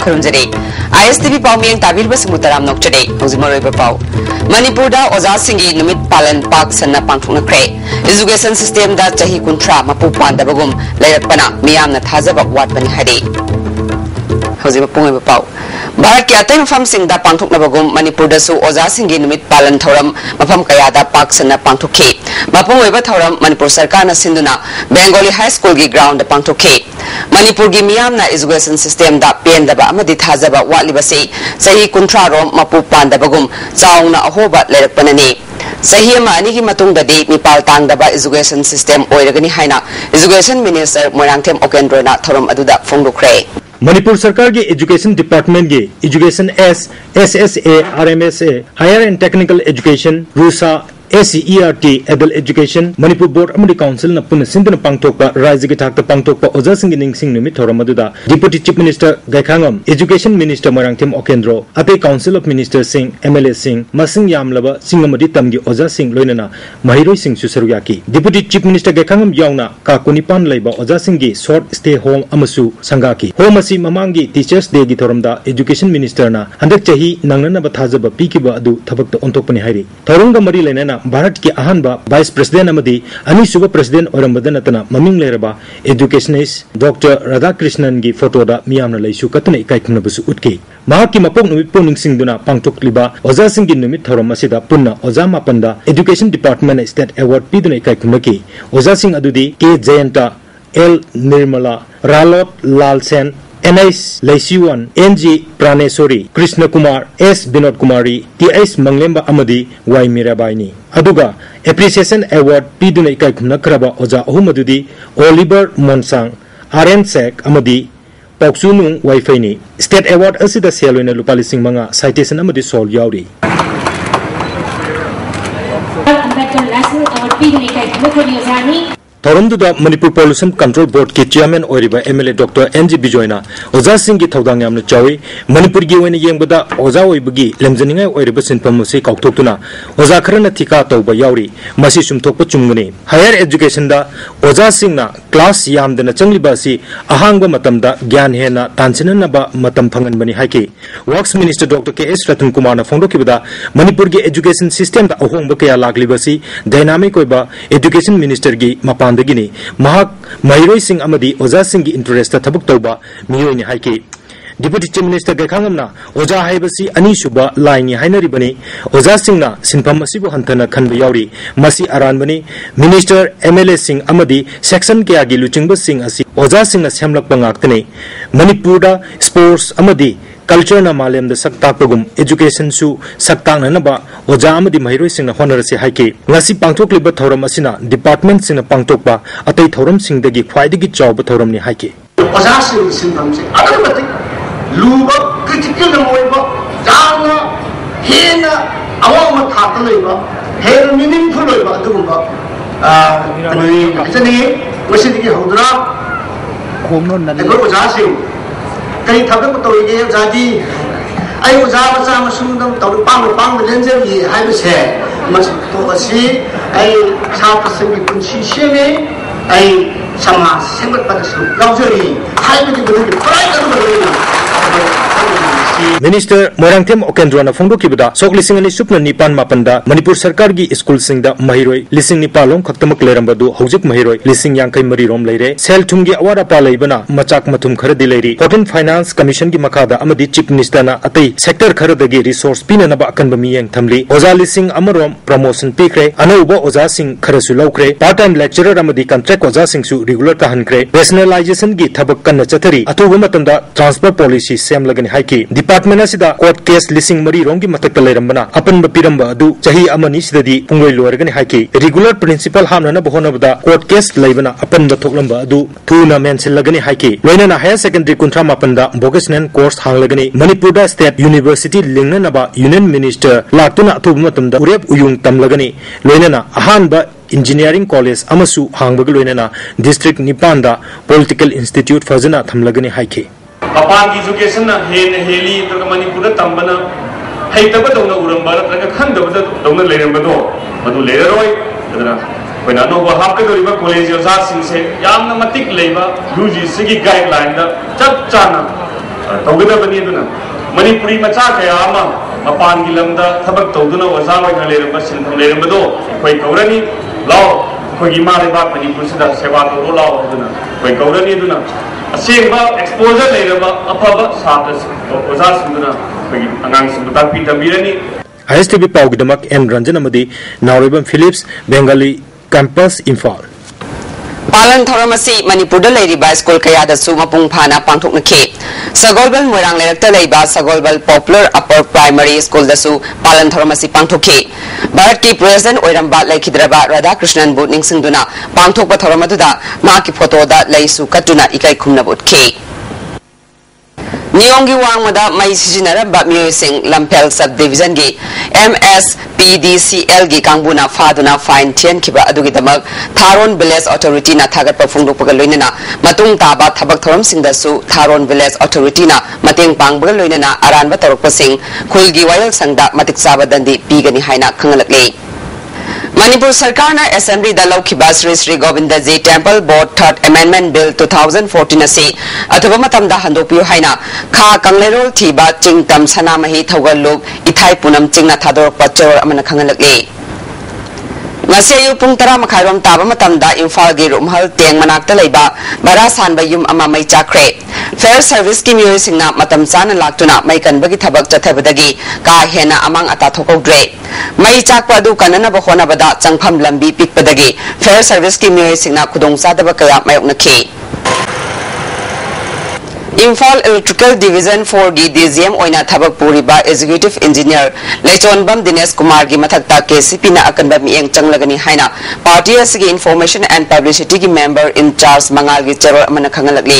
खरुंजरे ISTV पाउमियंग Tabir बसमुतराम नोक्चरे हौजिमरोइबा पाउ मणिपुरदा ओजा सिंगी नुमित पालन पाक सन्ना पांगथुनख्रे एजुकेशन सिस्टम दा चाही कुंट्रा मपु पांदबगुम लेरकपना मियामना थाजबा वाटबनी हादे हौजिबा पुंगइबा पाउ भारत के अतई मफम सिंह दा पांगथुकनबगुम मणिपुर दसु ओजा सिंगी नुमित पालन थौरम मफम कयादा पाक सन्ना पांगथुखे मपुंग ओइबा थौरम मणिपुर सरकार ना सिंधुना बेंगोली हाई स्कूल की ग्राउंड पांगथुखे मणिपुर की मियामना एजुकेशन सिस्टम दा पेंदबा अमदि थाजबा वाटलिबसे सही कुंट्रा रोम मपु पांदबगुम चाउना अहोबा लेरकपनने सही अनी की मतुंगददी मिपाल तांगदबा एजुकेशन सिस्टम ओइरगनी हाइना एजुकेशन मिनिस्टर मोरांगथेम ओकेंद्रोना थौरम अदुदा फोंदोखरे मणिपुर सरकार के एजुकेशन डिपार्टमेंट के education SSA RMSA higher and technical education RUSA ACERT adult education Manipur board अमदी काउंसिल न पुन सिंधन पांगथोकपा राज्य के थाकता पांगथोकपा ओजा सिंह निंगसिंग नुमित थौरम अदुदा deputy chief minister Gaikhangam education minister Moirangthem Okendro अते council of minister Singh MLA Singh मसिंग यामलबा सिंह अमदी तमगी ओजा सिंह लोइनना महिरोइ सिंह सुसरुयाकी डिप्यूटी चीफ मिनिस्टर गैखांगम यावना काकुनिपान लैबा ओजा सिंह की शॉर्ट स्टे होम अमसु संगाकी होम असि ममांगी टीचर्स डे की थौरमदा एजुकेशन मिनिस्टर ना हंदक चाही नंगनना थाजबा पीकिबा अदु थबक ओंथोकपनि हाइरि थौरंग मरी लेना भारत के अहनबा वाइस प्रेसिडेंट अमदी अनिसुब प्रेसिडेंट ओरमबद नतना ममिंग लेरबा एजुकेशनिस्ट डॉक्टर राधाकृष्णन की फोटोदा मियामना लैसु कतना इकाइखुमनबसु उटके महाकी मपोक नुमित पोनिंगसिंगदुना पांगथोकलिबा ओजा सिंह की नुमित थौरम असिदा पुन्ना ओजा मापंदा एजुकेशन डिपार्टमेंट स्टेट अवार्ड पीदुना इकाइखुमनकी ओजा सिंह अदुदी के जयंता L निर्मला रालोट लालसेन NS Laisiwan NG Pranesori Krishna Kumar S Binod Kumari TS Manglemba Amadi Y Mirabaini Aduga Appreciation Award Piduna Ikai Khumna Kraba Oja Ahumadudi Oliver Monsang RN Sek Amadi Pauksunung Wifi State Award Asida Selwina Lupali Singh Manga Citation Amadi Sol Yauri थौरमदुदा Manipur pollution control board के chairman ओरिबा MLA doctor NG बिजोयना ओजा सिंह की थौदांग यामना चावी मणिपुर की ओइना येंबदा ओजा ओइबगी लेमजनिंगाय ओइरिबा सिनफम मुसी काउथोक्तुना ओजा खरना थिका तौबा यावरी मसी सुमथोकपा चुमगनी हायर एजुकेशन दा ओजा सिंह ना क्लास यामदना चंगलिबा सि अहांगबा मतमदा ज्ञान हेना तानसिननबा मतम फंगनबनी हाइके works minister doctor KS Ratan Kumar ना फोंदोकिबदा मणिपुर के एजुकेशन सिस्टम दा अहोंगबा कया लागलिबसी डायनामिक ओइबा एजुकेशन मिनिस्टर की मपान महिरोइ सिंह अमदी ओजा सिंह की इंटरेस्ट थबक तौबा मियोइनि हाइके डिप्यूटी चीफ मिनिस्टर गैखांगमना ओजा हाइबसी अनीसुबा लाइनि हाइनरिबनी ओजा सिंहना सिनफम असिबु हंथना खनब यावरी मसी अरानबनी मिनिस्टर MLA सिंह अमदी सेक्शन के आगे लुचिंगब सिंह असि ओजा सिंहना सेमलक पंगाक्तने मणिपुरदा स्पोर्ट्स अमदी कल्चर ना मालेम द सक्तापगुम एजुकेशन सु सक्तांगनबा ओजा अमदी महिरोइ Singh होनरसे हाइके ngasi pangthokliba thoram asina department sing na pangthokba atai thoram sing dagi khwaidagi chawba thoram ni haike oja sing sinam se adamati luba critical na moiba jana hena awama thata leiba hena meaningful leiba adugumba ani asani wasidigi hodra khomno nan oja sing कई थबक तौगे जादी आई ओजा मचा मसुंदम तौ पांग लेंजरी हाइबसे मस तो असि आई छात्र संगी पुंसी सेमे आई समाज सेंगत पदसु लौजरी हाइबदि गुरुनि प्राय करबो मिनिस्टर मोरांगथेम ओकेंद्रोना फोंदोकिबदा सोक लिसिंग अनि सुपना निपान मापंदा मणिपुर सरकार की स्कूल सिंगदा महिरोइ लिसिंग निपालों खक्तमक लेरंबदु हौजिक महिरोइ लिसिंग यांखै मरी रोम लेरे सेल थुमगी अवारा पा लेबना मचाक मथुम खरदि लेरी होटल फाइनेंस कमीशन की मखादा अमदि चीफ मिनिस्टरना अतै सेक्टर खरदगी रिसोर्स पिननबा अकनब मियंग थमली ओजा लिसिंग अमरोम प्रमोशन पिख्रे अनौबा ओजा सिंह खरसु लौख्रे पार्ट टाइम लेक्चरर अमदि कॉन्ट्रैक्ट ओजा सिंहसु रेगुलर तहनख्रे रेशनलाइजेशन की थबक कन्न चथरी अथुब मतंदा ट्रांसफर पॉलिसी सेम लगनि हाइकी डिपार्टमेंट असिदा कोर्ट केस लिसिंग मरी रोंग की मतक लेरंबना अपन पिरंब अदु चाही अमनी सिददी पुंगोय लोरगनि हाइकी रेगुलर प्रिंसिपल हामना बहोनबदा कोर्ट केस लेबना अपन थोकलंब अदु थुना मेंशन लगनि हाइकी लोइना हायर सेकेंडरी कुंट्रा मापंदा वोकेशनल कोर्स हांगलगनि मणिपुरदा स्टेट यूनिवर्सिटी लिंगनबा यूनियन मिनिस्टर लाक्तुना अथुब मतमदा उरेब उयुंग तमलगनि लोइना अहानबा इंजीनियरिंग कॉलेज अमसु हांगबग लोइना डिस्ट्रिक्ट निपांदा पॉलिटिकल इंस्टीट्यूट फजना थमलगनि हाइकी मपान की एजुकेशन हेली तो मणिपुर तंबना हेतबदौना उरंबा नत्रगा खंदबदौना लेरंबदो मदु लेररोय अदना कोइना नोबा हापकदोरिबा कॉलेज ओजा सिंह से यामना मतिक लेबा UGC की गाइडलाइन दा चप चाना तौगदबनी दुना मणिपुरी मचा कया अमा मपान की लमदा थबक तौदुना ओजा ओइना लेरबा सिनथम लेरबदो कोई कौरनी लाओ कोई मारे बाप मणिपुर सिदा सेवा तौरो लाओ दुना कोई कौरनी दुना असेंबा एक्सपोजर लेरबा अफबा सातस ओजा सिंदुना कोई अंगांग सिंबता पी तबीरनी ISTV पाउगिदमक एन रंजन अमदी नाउरेबम फिलिप्स बेंगाली कैंपस इम्फाल पालन थौरमसी मणिपुर स्कूल कयादसु मपुंग फाना पांथोकनखे सगोलबल मोरांग लेरक्ता लेबा सगोलबल पॉपुलर अपर प्राइमरी स्कूल दसु पालन थौरमसी पांथोखे भारत की प्रेसिडेंट ओइरंबा लेखिद्रबा राधाकृष्णन बु निंगसिंगदुना पांथोकपा थौरमदुदा माकी फोटोदा लेसु कटुना इकाई खुमनबुतखे नियोंगी वांगमदा मई सिजिनरबा मियोसिंग लंपेल सब डिवीजन की MSPDCL की कांगबुना फादुना फाइन थियन खिबा अदुगिदमक थारोन विलेज अथॉरिटी ना थागत पफुंगदोपगा लोइनना मतुंग ताबा थबक थोरम सिंगदसु थारोन विलेज अथॉरिटी ना मतेंग पांगबगा लोइनना अरानबा तरोकपसिंग खुलगी वायल संगदा मतिक साबा दंदी पीगनी हाइना खंगलकले मणिपुर सरकार ने असेंबली दलौखिबा Shri Shri Govind ji temple board 3rd amendment bill 2014 असी अथवा मतमदा हंदोपियो हाइना खा कंगलेरोल थीबा चिंगतम सनामही थौगलुक इथाई पुनम चिंगना थादोरपा चोर अमना खंगलकले पुंग तरा मखाइरोम ताबा मतमदा इम्फाल गी रुमहल तेंग मनाक्ता लेबा बरा सानबा युम अमा मई चाख्रे फेयर सर्विस की मियोइसिंगना मतम चाना लाक्तुना मई कनबगी थबक चथबदगी का हेना अमांग अता थोकौद्रे मई चाकपा अदु कननबा होनबदा चंगफम लंबी पिकपदगी फेयर सर्विस की मियोइसिंगना खुदोंग चादबा कया मायोकनखे इम्फाल इलेक्ट्रिकल डिवीजन 4 की DGM ओइना थबक पूरीबा एग्जीक्यूटिव इंजीनियर लेचोनबम दिनेश कुमार की मथक्ता KCP ना अकनबा मियेंग चंगलगनी हाइना पार्टी असगी इंफॉर्मेशन एंड पब्लिसिटी की मेंबर इंचार्ज मंगाल की चरोर अमना खंगलगली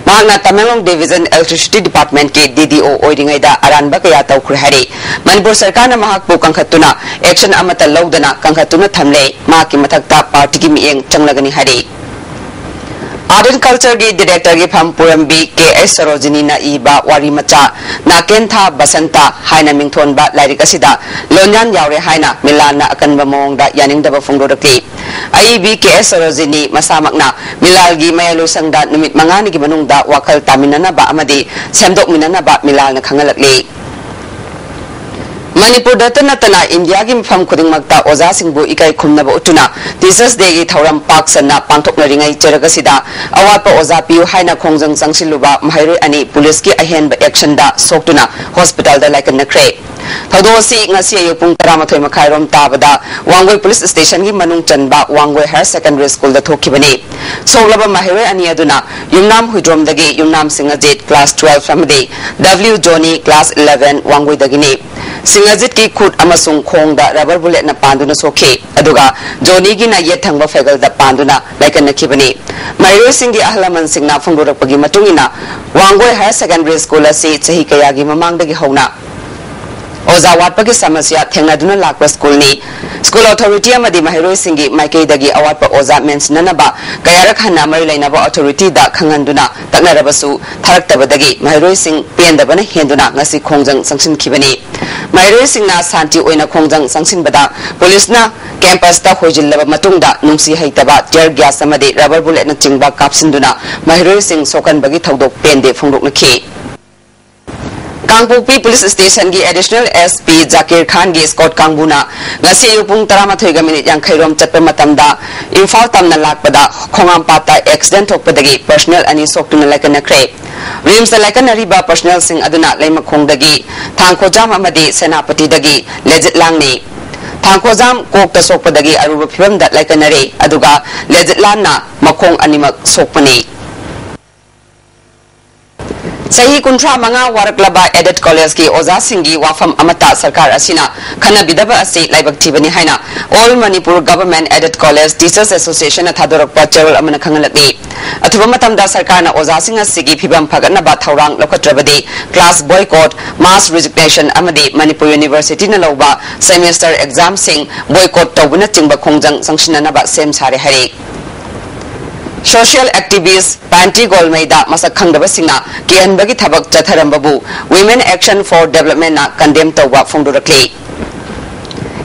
मांगना तमेंगलोंग डिवीजन इलेक्ट्रिसिटी डिपार्टमेंट के DDO ओइरिंगैदा अरानबा कया तौख्रे हारी मणिपुर सरकार ना महाकपु कंखतुना एक्शन अमता लौदना कंखतुना थमले मा की मथक्ता पार्टी की मियेंग चंगलगनी हारी आर्ट एंड कल्चर की डायरेक्टर की फम पुरम्बी KS सरोजिनी ना इबा वारी मचा नाकेंथा बसंता हाइना मिंगथोनबा लाइरिक असिदा लोन्यान यावरे हाइना मिलाना अकनबा मोंगदा यानिंगदबा फुंगदोरकली आईबी KS सरोजिनी मसामकना मिलालगी मयलो संगदा नुमित मंगानी की मनुंगदा वाखल तामिननाबा अमदी सेमदोकमिननाबा मिलालना खंगलकली मणिपुर नतना इंडिया की मफम खुदिंगमक्ता ओजा सिंगबु इकाई खुमनबा उतुना टीचर्स डे की थौरम पाक सन्ना पांथोकनरिंगै चरगसिदा अवापा ओजा पियु हाइना खोंजंग संगसिलुबा महैरोय अनि पुलिस की अहेनबा एक्शन दा सोक्तुना हॉस्पिटल दा लाइकनख्रे थौदोसी ngasi ayupung 13 मखाइरोम ताबदा वांगोय पुलिस स्टेशन की मनुंग चनबा वांगोय हायर सेकेंडरी स्कूल दा थोखिबनी सोगलबा महैरोय अनि अदुना युमनाम हुइद्रोमदगी युमनाम सिंगजित क्लास 12 फमदी W जोनी क्लास 11 वांगोय दगिनी सिंगजित की खुद अमसुंग खोंगदा रबर बुलेट ना पांदुना सोखे अदुगा जोनी की ना येथंगबा फेगल दा पांदुना लाइकनखिबनी महैरोय सिंगी अहलमन सिंगना फुंगदोरपगी मतुंगिना वांगोय हायर सेकेंडरी स्कूल असी चही कयागी ममांगदगी हौना ओजा वाटपा की समस्या थेंगनादुना लाकपा स्कूल अथॉरिटी अमदी महैरोय सिंगी माइकेदगी अवाटपा ओजा मेंसननबा कयारक हन्ना मरि लैनबा अथॉरिटी दा खंगनदुना तकनरबसु थरक्तबदगी महैरोय सिंग पेंदबना हेंदुना ngasi खोंजंग संगसिनखिबनी महैरोय सिंगना शांति ओइना खोंजंग संगसिनबदा पुलिसना कैंपस दा होजिल्लबा मतुंगदा नुंसी हैतबा टियर गैस अमदी रबर बुलेट न चिंगबा कापसिनदुना महैरोय सिंग सोकनबगी थौदोक पेंदे फुंगदोकनखि कांगपुपी पुलिस स्टेशन की एडिशनल SP जाकिर खान की स्कॉट कांगबुना ngasi युपुंग 13 मिनिट यांखैरोम चटपा मतमदा इम्फाल तमना लाकपदा खोंगामपाता एक्सीडेंट थोकपदगी पर्सनल अनि सोक्तुना लाइकनख्रे रिम्स लाइकनरिबा पर्सनल सिंग अदुना लैमखोंगदगी थांगखोजाम अमदी सेनापतिदगी लेजिट लांगनी थांगखोजाम कोकता सोकपदगी अरुब फिबमदा लाइकनरे अदुगा लेजिट लांना मखोंग अनिमक सोकपनी सही कुंट्रा मंगा वारकलबा एडेड कॉलेज की ओजा सिंगी वाफम अमता सरकार असिना खनबिदबा असि लाइबक्थिबनी हाइना all Manipur government aided college teachers association अथादोरकपा चेरल अमना खंगलकनी अथवा मतमदा सरकार ना ओजा सिंग असिगी फिबम फगनबा थौरांग लौकत्रबदी क्लास बॉयकॉट मास रेजिग्नेशन अमदी मणिपुर यूनिवर्सिटी ना लौबा सेमेस्टर एग्जाम सिंग बॉयकॉट तौबना चिंबा खोंजंग संगसिननबा सेम सारे हरे सोशल एक्टिविस्ट पांटी गोलमेदा मसक खंगदबसिंगना केहनबगी थबक चथरंबबु वुमेन एक्शन फॉर डेवलपमेंट ना कंडेम तौबा फोंदोरकले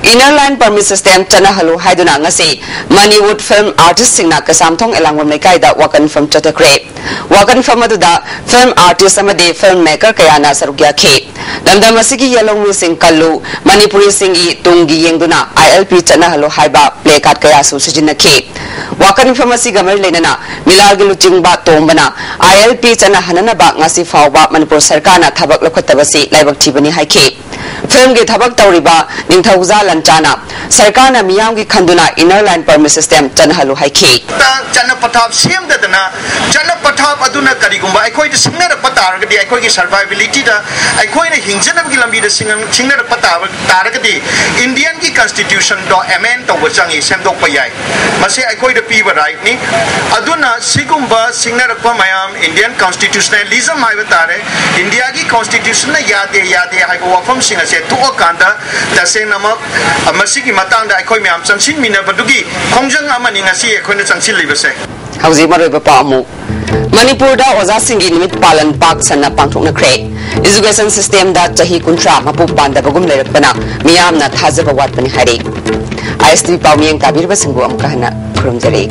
Inner line permit system chana halu haiduna ngasi Moneywood film artist singna kasamthong elangwam lekai da wakan film chatakre wakan film aduda film artist amade film maker kayana sarugya khe lamdam asigi yalong mi sing kallu Manipuri singi tungi yengduna ILP chana halu haiba play card kaya su sijina khe wakan film asi gamar lenana milagi luchingba tombana ILP chana hanana ba ngasi fawba Manipur sarkana thabak lokhatabasi laibak thibani haikhe film ge thabak tawriba ningthauza lanchana sarkana miyam gi khanduna inner line permit system chanhalu haikhe chana pathap sem dadana chana pathap aduna karigumba aikoi de singna patar gadi aikoi gi survivability da aikoi ne hingjana gi lambi de singna patar taragadi Indian gi constitution do amend to wachangi semdok payai mase aikoi de pi right ni aduna sigumba singna rakwa mayam Indian constitutionalism hai batare India gi constitution na yade hai wafam singa se to kanda da se namak masigi matang da aikoi myam chansin mina badugi khongjang amani ngasi aikoi na chansin libase hauji maroi ba amu Manipur da oza singi nimit palan pak sanna pangthok na kre education system da chahi kuntra mapu panda bagum lerakpana miyam na thajaba wat pani hari ISTV pawmiyang kabir ba singbu amka hana khurumjare